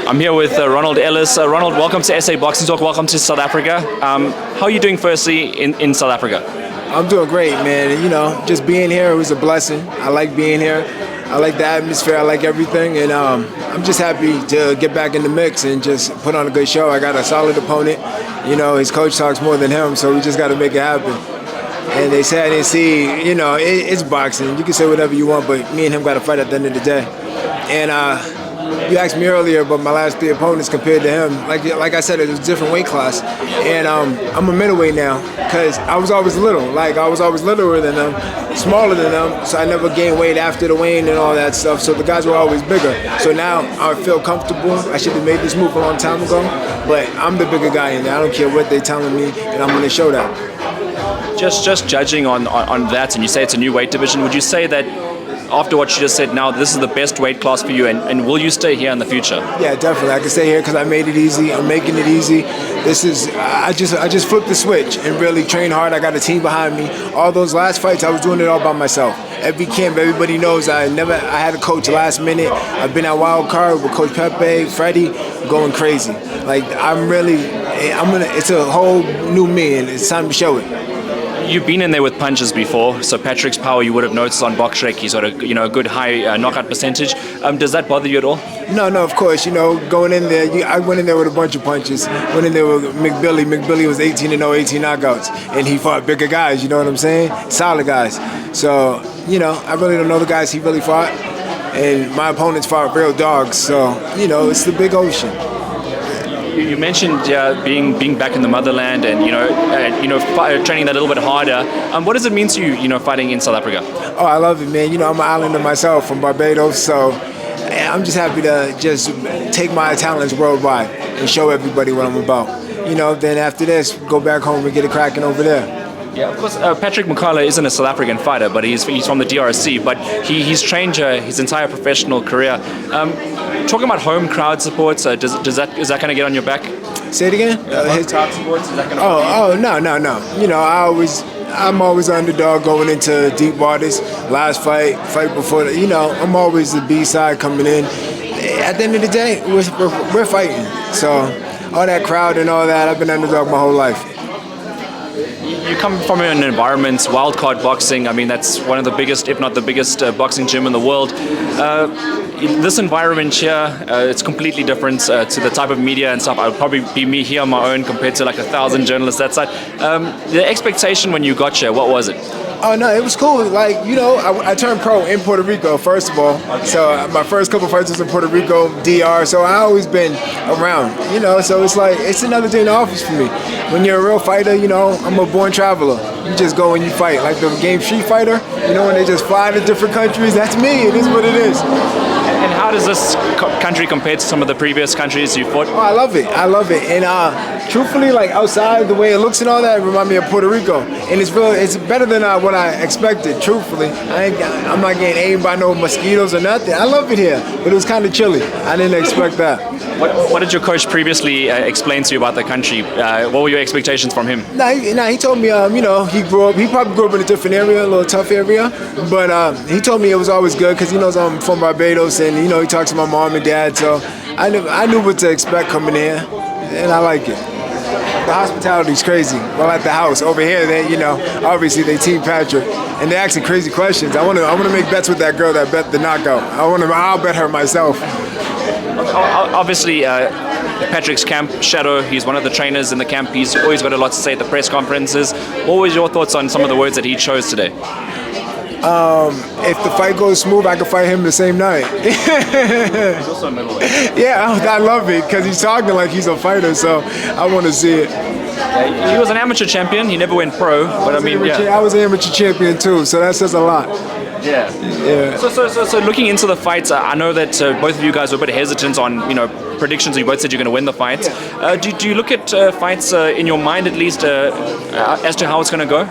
I'm here with Ronald Ellis. Ronald, welcome to SA Boxing Talk. Welcome to South Africa. How are you doing firstly in South Africa? I'm doing great, man. You know, just being here was a blessing. I like being here. I like the atmosphere. I like everything. And I'm just happy to get back in the mix and just put on a good show. I got a solid opponent. You know, his coach talks more than him, so we just got to make it happen. And they say I didn't see, you know, it's boxing. You can say whatever you want, but me and him got to fight at the end of the day. And you asked me earlier about my last three opponents compared to him. Like I said, it was a different weight class. And I'm a middleweight now because I was always little. Like, I was always littler than them, smaller than them, so I never gained weight after the weigh-in and all that stuff. So the guys were always bigger. So now I feel comfortable. I should have made this move a long time ago, but I'm the bigger guy in there. I don't care what they're telling me, and I'm going to show that. Just judging on that, and you say it's a new weight division, would you say that after what you just said now, this is the best weight class for you, and will you stay here in the future? Yeah, definitely. I can stay here because I made it easy. I'm making it easy. I just flipped the switch and really trained hard. I got a team behind me. All those last fights, I was doing it all by myself. Every camp, everybody knows I had a coach last minute. I've been at Wildcard with Coach Pepe, Freddie, going crazy. Like, it's a whole new me, and it's time to show it. You've been in there with punches before, so Patrick's power you would have noticed on BoxRec. He's got a good high knockout percentage. Does that bother you at all? No, of course. You know, going in there, I went in there with a bunch of punches. Went in there with McBilly. McBilly was 18-0, 18 knockouts, and he fought bigger guys. You know what I'm saying? Solid guys. So, you know, I really don't know the guys he really fought, and my opponents fought real dogs. So, you know, it's the big ocean. You mentioned being back in the motherland and training that a little bit harder. What does it mean to you, fighting in South Africa? Oh, I love it, man. You know, I'm an islander myself from Barbados, so I'm just happy to just take my talents worldwide and show everybody what I'm about. You know, then after this, go back home and get it cracking over there. Yeah, of course. Patrick Mukala isn't a South African fighter, but he's from the DRC. But he's trained his entire professional career. Talking about home crowd support, is that going to get on your back? Say it again. Home crowd support, is that going to? No. You know, I'm always an underdog going into deep waters. Last fight before, I'm always the B-side coming in. At the end of the day, we're fighting. So all that crowd and all that, I've been underdog my whole life. You come from an environment, Wildcard boxing. I mean, that's one of the biggest, if not the biggest, boxing gym in the world. This environment here, it's completely different to the type of media and stuff. I would probably be me here on my own compared to like 1,000 journalists that side. The expectation when you got here, what was it? Oh, no, it was cool. Like, I turned pro in Puerto Rico, first of all. Okay. So my first couple fights was in Puerto Rico, DR. So I always been around, so it's like, it's another day in the office for me. When you're a real fighter, I'm a born traveler. You just go and you fight. Like the game Street Fighter, when they just fly to different countries, that's me. It is what it is. And how does this country compare to some of the previous countries you fought? Oh, I love it. And truthfully, like outside, the way it looks and all that, it reminds me of Puerto Rico. And it's better than what I expected, truthfully. I'm not getting aimed by no mosquitoes or nothing. I love it here, but it was kind of chilly. I didn't expect that. What did your coach previously explain to you about the country? What were your expectations from him? He told me, he probably grew up in a different area, a little tough area, but he told me it was always good because he knows I'm from Barbados, and he talks to my mom and dad, so I knew what to expect coming here, and I like it. The hospitality's crazy. Well, at the house over here, obviously they Team Patrick, and they're asking crazy questions. I want to make bets with that girl that bet the knockout. I'll bet her myself. Obviously, Patrick's camp shadow. He's one of the trainers in the camp. He's always got a lot to say at the press conferences. What was your thoughts on some of the words that he chose today? If the fight goes smooth, I can fight him the same night. He's also a middleweight. Yeah, I love it because he's talking like he's a fighter, so I want to see it. He was an amateur champion. He never went pro, but I was an amateur champion too, so that says a lot. Yeah. So looking into the fights, I know that both of you guys were a bit hesitant on predictions. You both said you're going to win the fights. Do you look at fights in your mind at least as to how it's going to go?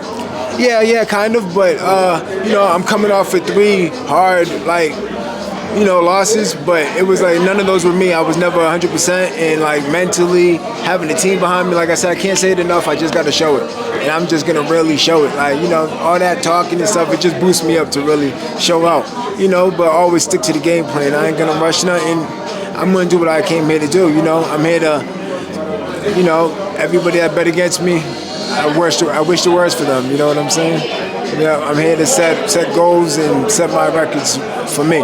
Yeah, kind of. But I'm coming off of 3 hard losses, but it was like none of those were me. I was never 100%, and like mentally having a team behind me, like I said, I can't say it enough. I just got to show it, and I'm just gonna really show it. Like all that talking and stuff, it just boosts me up to really show out. But always stick to the game plan. I ain't gonna rush nothing. I'm gonna do what I came here to do. You know, I'm here to, you know, everybody that bet against me, I wish the worst for them. You know what I'm saying? Yeah, I'm here to set goals and set my records for me.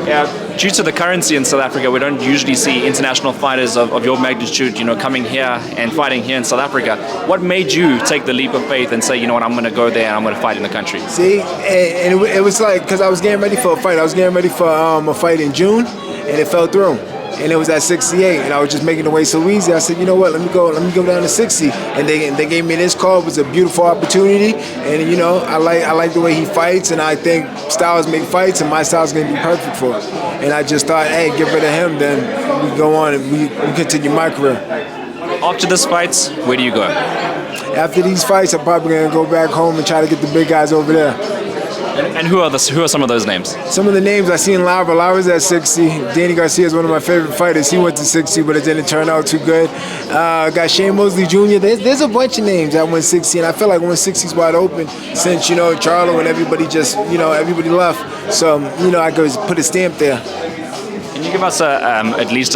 Yeah. Due to the currency in South Africa, we don't usually see international fighters of your magnitude, you know, coming here and fighting here in South Africa. What made you take the leap of faith and say, you know what, I'm going to go there and I'm going to fight in the country? See, and it was like, because I was getting ready for a fight. I was getting ready for a fight in June, and it fell through. And it was at 68, and I was just making the way so easy. I said, you know what, let me go down to 60. And they gave me this call. It was a beautiful opportunity, and you know, I like the way he fights, and I think styles make fights, and my style's gonna be perfect for it. And I just thought, hey, get rid of him, then we go on and we continue my career. After this fight, where do you go? After these fights, I'm probably gonna go back home and try to get the big guys over there. And who are some of those names? Some of the names I seen Lara. Lara's at 60. Danny Garcia is one of my favorite fighters. He went to 60, but it didn't turn out too good. Got Shane Mosley Jr. There's a bunch of names that went 60, and I feel like 160 is wide open since, you know, Charlo and everybody just, you know, everybody left. So, you know, I could put a stamp there. Can you give us at least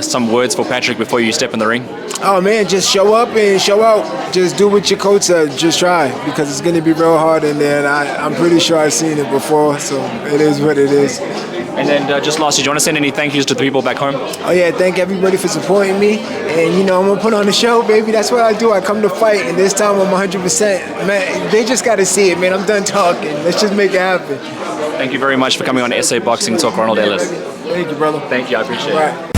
some words for Patrick before you step in the ring? Oh man, just show up and show out. Just do what your coach said. Just try, because it's going to be real hard in there. And I'm pretty sure I've seen it before, so it is what it is. And then just lastly, do you want to send any thank yous to the people back home? Oh yeah, thank everybody for supporting me. And you know, I'm going to put on the show, baby. That's what I do. I come to fight, and this time I'm 100%. Man, they just got to see it, man. I'm done talking. Let's just make it happen. Thank you very much for coming on SA Boxing Talk, Ronald Ellis. Thank you, brother. Thank you, I appreciate it.